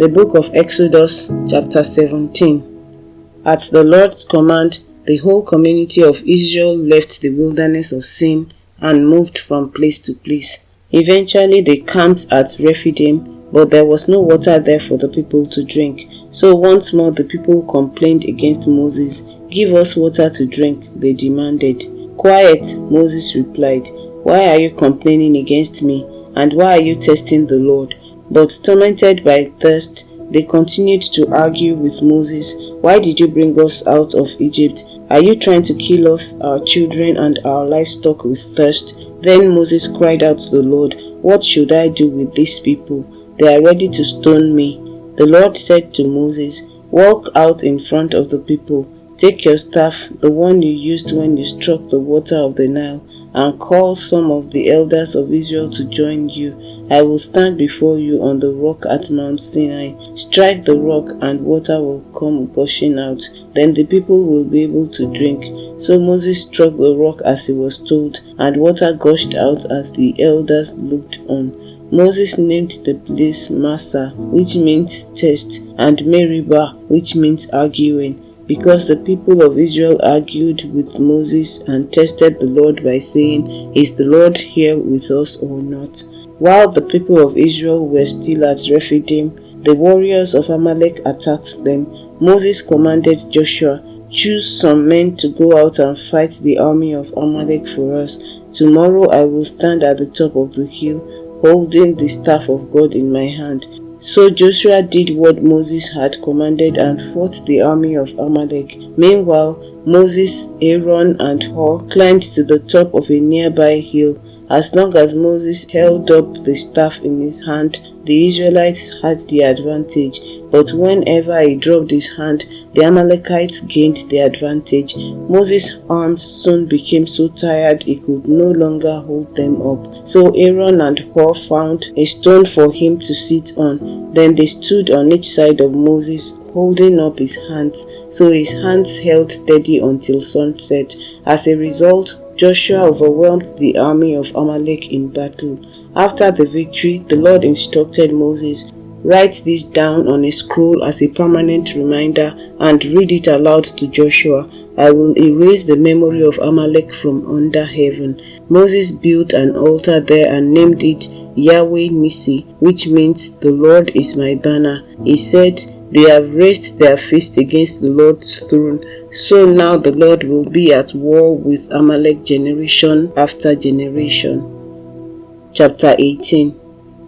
The book of Exodus, chapter 17. At the Lord's command, the whole community of Israel left the wilderness of Sin and moved from place to place. Eventually they camped at Rephidim, but there was no water there for the people to drink. So once more the people complained against Moses. "Give us water to drink," they demanded. "Quiet," Moses replied. "Why are you complaining against me? And why are you testing the Lord?" But tormented by thirst, they continued to argue with Moses. "Why did you bring us out of Egypt? Are you trying to kill us, our children, and our livestock with thirst?" Then Moses cried out to the Lord, "What should I do with these people? They are ready to stone me." The Lord said to Moses, "Walk out in front of the people. Take your staff, the one you used when you struck the water of the Nile, and call some of the elders of Israel to join you. I will stand before you on the rock at Mount Sinai. Strike the rock and water will come gushing out. Then the people will be able to drink." So Moses struck the rock as he was told, and water gushed out as the elders looked on. Moses named the place Massah, which means test, and Meribah, which means arguing, because the people of Israel argued with Moses and tested the Lord by saying, "Is the Lord here with us or not?" While the people of Israel were still at Rephidim, the warriors of Amalek attacked them. Moses commanded Joshua, "Choose some men to go out and fight the army of Amalek for us. Tomorrow I will stand at the top of the hill, holding the staff of God in my hand." So Joshua did what Moses had commanded and fought the army of Amalek. Meanwhile, Moses, Aaron, and Hur climbed to the top of a nearby hill. As long as Moses held up the staff in his hand, the Israelites had the advantage. But whenever he dropped his hand, the Amalekites gained the advantage. Moses' arms soon became so tired he could no longer hold them up. So Aaron and Hur found a stone for him to sit on. Then they stood on each side of Moses, holding up his hands, so his hands held steady until sunset. As a result, Joshua overwhelmed the army of Amalek in battle. After the victory, the Lord instructed Moses, "Write this down on a scroll as a permanent reminder and read it aloud to Joshua. I will erase the memory of Amalek from under heaven." Moses built an altar there and named it Yahweh Nissi, which means "The Lord is my banner." He said, "They have raised their fist against the Lord's throne. So now the Lord will be at war with Amalek generation after generation." Chapter 18.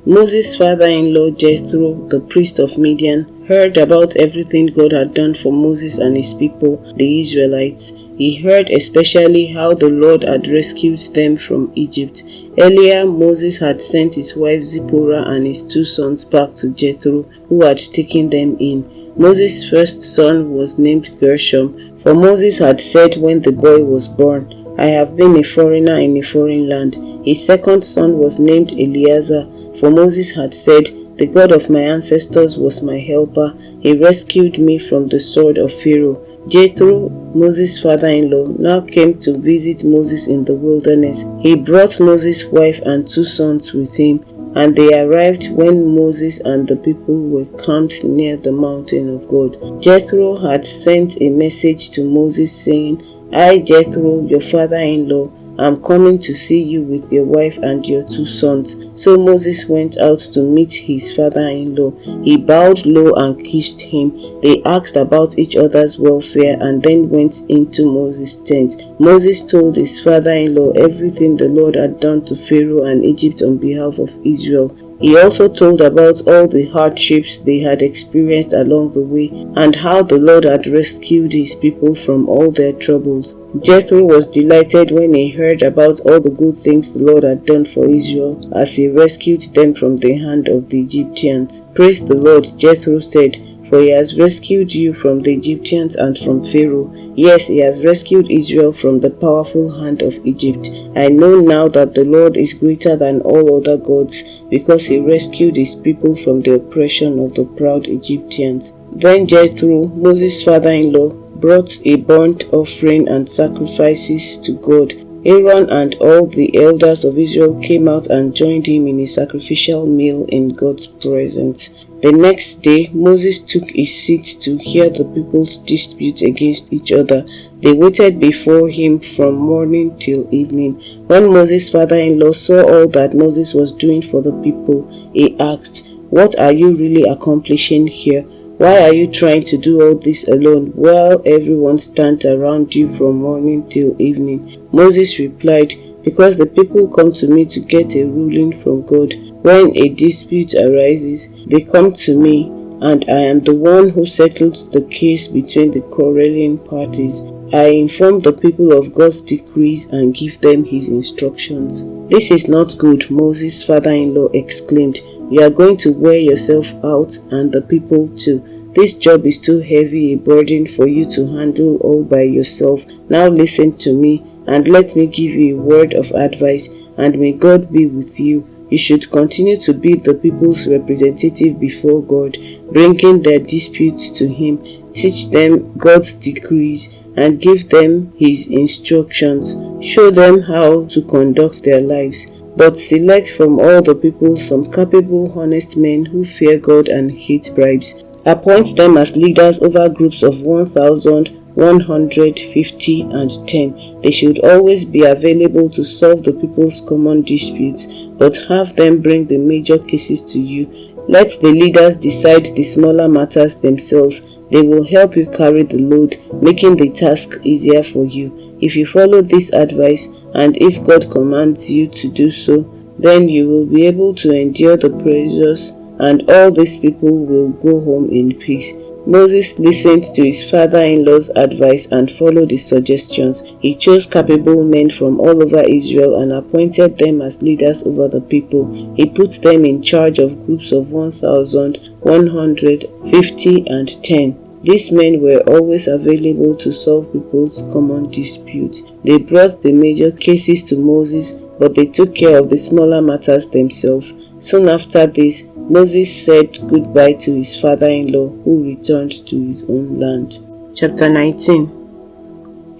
Moses' father-in-law Jethro, the priest of Midian, heard about everything God had done for Moses and his people, the Israelites. He heard especially how the Lord had rescued them from Egypt. Earlier, Moses had sent his wife Zipporah and his 2 sons back to Jethro, who had taken them in. Moses' first son was named Gershom, for Moses had said when the boy was born, "I have been a foreigner in a foreign land." His second son was named Eleazar, for Moses had said, "The God of my ancestors was my helper. He rescued me from the sword of Pharaoh." Jethro, Moses' father-in-law, now came to visit Moses in the wilderness. He brought Moses' wife and 2 sons with him, and they arrived when Moses and the people were camped near the mountain of God. Jethro had sent a message to Moses saying, "I, Jethro, your father-in-law, am coming to see you with your wife and your 2 sons." So Moses went out to meet his father-in-law. He bowed low and kissed him. They asked about each other's welfare and then went into Moses' tent. Moses told his father-in-law everything the Lord had done to Pharaoh and Egypt on behalf of Israel. He also told about all the hardships they had experienced along the way and how the Lord had rescued his people from all their troubles. Jethro was delighted when he heard about all the good things the Lord had done for Israel as he rescued them from the hand of the Egyptians. "Praise the Lord," Jethro said, "for he has rescued you from the Egyptians and from Pharaoh. Yes, he has rescued Israel from the powerful hand of Egypt. I know now that the Lord is greater than all other gods, because he rescued his people from the oppression of the proud Egyptians." Then Jethro, Moses' father-in-law, brought a burnt offering and sacrifices to God. Aaron and all the elders of Israel came out and joined him in a sacrificial meal in God's presence. The next day, Moses took his seat to hear the people's dispute against each other. They waited before him from morning till evening. When Moses' father-in-law saw all that Moses was doing for the people, he asked, "What are you really accomplishing here? Why are you trying to do all this alone while everyone stands around you from morning till evening?" Moses replied, "Because the people come to me to get a ruling from God. When a dispute arises, they come to me, and I am the one who settles the case between the quarreling parties. I inform the people of God's decrees and give them his instructions." "This is not good," Moses' father-in-law exclaimed. "You are going to wear yourself out and the people too. This job is too heavy a burden for you to handle all by yourself. Now listen to me and let me give you a word of advice, and may God be with you. You should continue to be the people's representative before God, bringing their disputes to him. Teach them God's decrees and give them his instructions. Show them how to conduct their lives. But select from all the people some capable, honest men who fear God and hate bribes. Appoint them as leaders over groups of 1,000, 150, and 10. They should always be available to solve the people's common disputes, but have them bring the major cases to you. Let the leaders decide the smaller matters themselves. They will help you carry the load, making the task easier for you. If you follow this advice, and if God commands you to do so, then you will be able to endure the pressures, and all these people will go home in peace." Moses listened to his father-in-law's advice and followed his suggestions. He chose capable men from all over Israel and appointed them as leaders over the people. He put them in charge of groups of 1,000, 150, and 10. These men were always available to solve people's common disputes. They brought the major cases to Moses, but they took care of the smaller matters themselves. Soon after this, Moses said goodbye to his father-in-law, who returned to his own land. Chapter 19.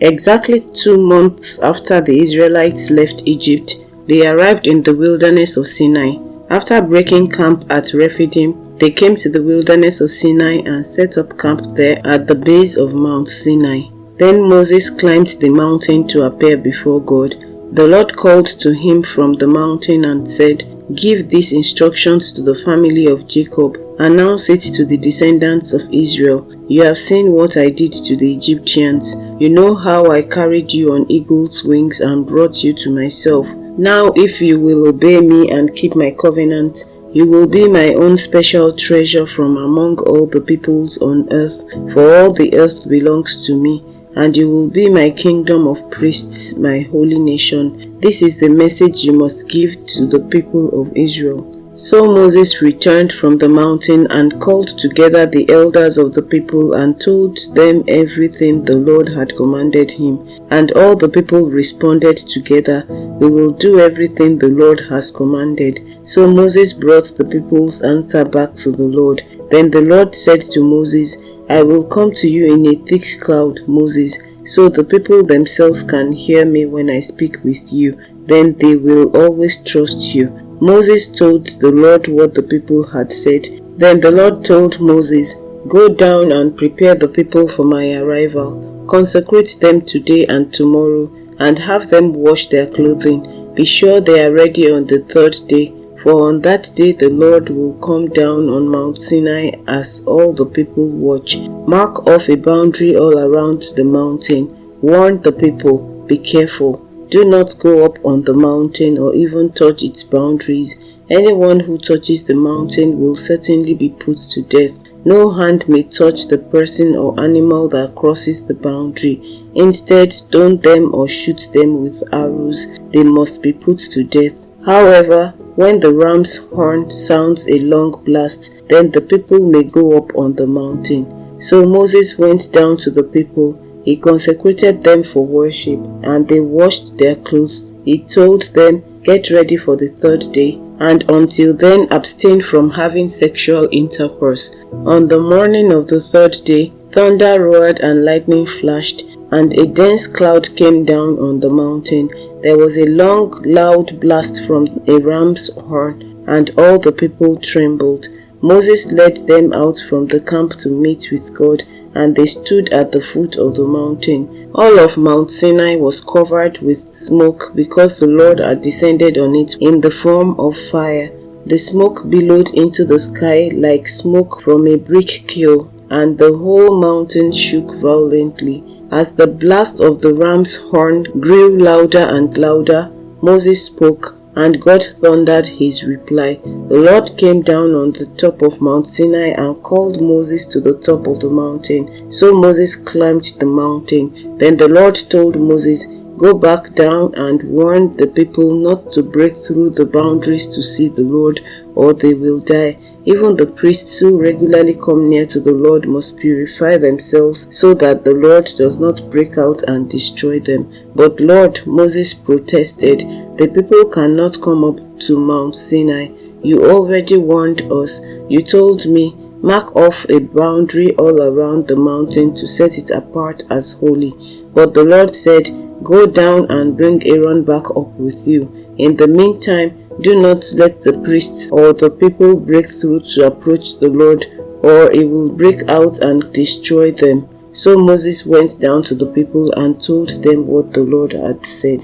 Exactly 2 months after the Israelites left Egypt, they arrived in the wilderness of Sinai. After breaking camp at Rephidim, they came to the wilderness of Sinai and set up camp there at the base of Mount Sinai. Then Moses climbed the mountain to appear before God. The Lord called to him from the mountain and said, "Give these instructions to the family of Jacob. Announce it to the descendants of Israel. You have seen what I did to the Egyptians. You know how I carried you on eagle's wings and brought you to myself. Now if you will obey me and keep my covenant, you will be my own special treasure from among all the peoples on earth, for all the earth belongs to me. And you will be my kingdom of priests, my holy nation." This is the message you must give to the people of Israel. So Moses returned from the mountain and called together the elders of the people and told them everything the Lord had commanded him. And all the people responded together, "We will do everything the Lord has commanded." So Moses brought the people's answer back to the Lord. Then the Lord said to Moses, "I will come to you in a thick cloud, Moses, so the people themselves can hear me when I speak with you. Then they will always trust you." Moses told the Lord what the people had said. Then the Lord told Moses, "Go down and prepare the people for my arrival. Consecrate them today and tomorrow, and have them wash their clothing. Be sure they are ready on the 3rd day. For on that day the Lord will come down on Mount Sinai as all the people watch. Mark off a boundary all around the mountain. Warn the people, be careful. Do not go up on the mountain or even touch its boundaries. Anyone who touches the mountain will certainly be put to death. No hand may touch the person or animal that crosses the boundary. Instead, stone them or shoot them with arrows. They must be put to death. However, when the ram's horn sounds a long blast, then the people may go up on the mountain." So Moses went down to the people. He consecrated them for worship, and they washed their clothes. He told them, "Get ready for the 3rd day, and until then abstain from having sexual intercourse." On the morning of the 3rd day, thunder roared and lightning flashed, and a dense cloud came down on the mountain. There was a long, loud blast from a ram's horn, and all the people trembled. Moses led them out from the camp to meet with God, and they stood at the foot of the mountain. All of Mount Sinai was covered with smoke because the Lord had descended on it in the form of fire. The smoke billowed into the sky like smoke from a brick kiln, and the whole mountain shook violently. As the blast of the ram's horn grew louder and louder, Moses spoke, and God thundered his reply. The Lord came down on the top of Mount Sinai and called Moses to the top of the mountain. So Moses climbed the mountain. Then the Lord told Moses, "Go back down and warn the people not to break through the boundaries to see the Lord, or they will die. Even the priests who regularly come near to the Lord must purify themselves so that the Lord does not break out and destroy them." "But Lord," Moses protested, "the people cannot come up to Mount Sinai. You already warned us. You told me, 'Mark off a boundary all around the mountain to set it apart as holy.'" But the Lord said, "Go down and bring Aaron back up with you. In the meantime, do not let the priests or the people break through to approach the Lord, or it will break out and destroy them." So Moses went down to the people and told them what the Lord had said.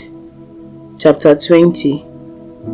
Chapter 20.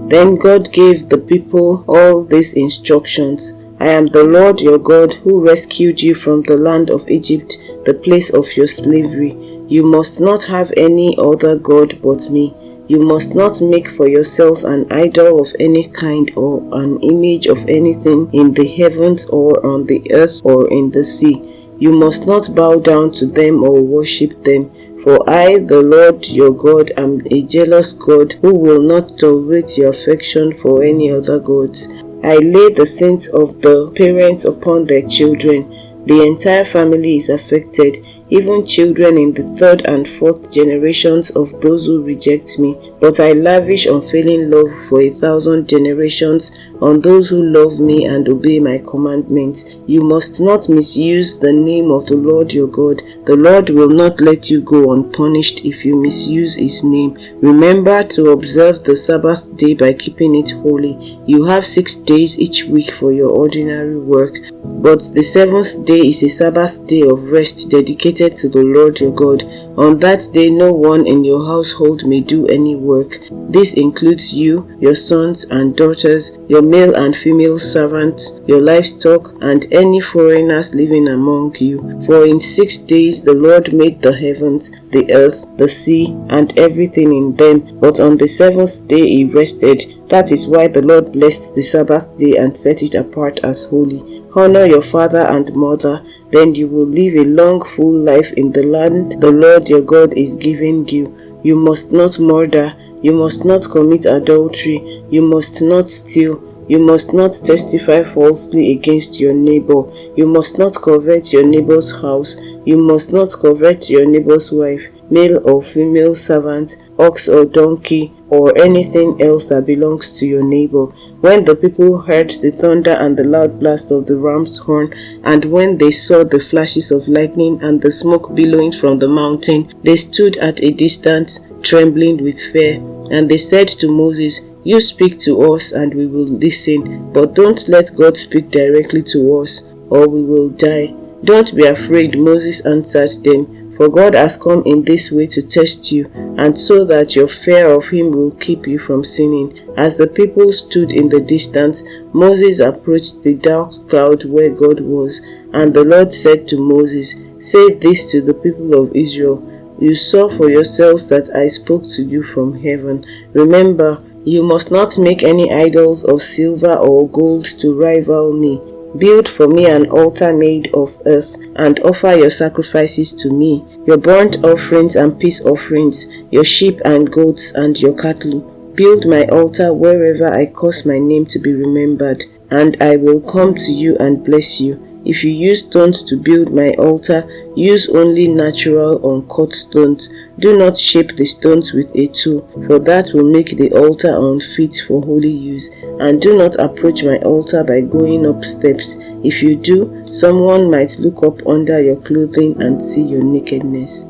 Then God gave the people all these instructions. "I am the Lord your God who rescued you from the land of Egypt, the place of your slavery. You must not have any other God but me. You must not make for yourselves an idol of any kind or an image of anything in the heavens or on the earth or in the sea. You must not bow down to them or worship them. For I, the Lord your God, am a jealous God who will not tolerate your affection for any other gods. I lay the sins of the parents upon their children. The entire family is affected, even children in the third and fourth generations of those who reject me. But I lavish unfailing love for 1,000 generations on those who love me and obey my commandments. You must not misuse the name of the Lord your God. The Lord will not let you go unpunished if you misuse his name. Remember to observe the Sabbath day by keeping it holy. You have 6 days each week for your ordinary work, but the seventh day is a Sabbath day of rest dedicated to the Lord your God. On that day no one in your household may do any work. This includes you, your sons and daughters, your male and female servants, your livestock, and any foreigners living among you. For in 6 days the Lord made the heavens, the earth, the sea, and everything in them. But on the seventh day he rested. That is why the Lord blessed the Sabbath day and set it apart as holy. Honor your father and mother, then you will live a long, full life in the land the Lord your God is giving you. You must not murder. You must not commit adultery. You must not steal. You must not testify falsely against your neighbor. You must not covet your neighbor's house. You must not covet your neighbor's wife, male or female servant, ox or donkey, or anything else that belongs to your neighbor. When the people heard the thunder and the loud blast of the ram's horn, and when they saw the flashes of lightning and the smoke billowing from the mountain, they stood at a distance, trembling with fear. And they said to Moses, "You speak to us and we will listen, but don't let God speak directly to us, or we will die." "Don't be afraid," Moses answered them, "for God has come in this way to test you, and so that your fear of him will keep you from sinning." As the people stood in the distance, Moses approached the dark cloud where God was, and the Lord said to Moses, "Say this to the people of Israel, 'You saw for yourselves that I spoke to you from heaven.' Remember, you must not make any idols of silver or gold to rival me. Build for me an altar made of earth, and offer your sacrifices to me, your burnt offerings and peace offerings, your sheep and goats and your cattle. Build my altar wherever I cause my name to be remembered, and I will come to you and bless you. If you use stones to build my altar, use only natural uncut stones. Do not shape the stones with a tool, for that will make the altar unfit for holy use. And do not approach my altar by going up steps. If you do, someone might look up under your clothing and see your nakedness."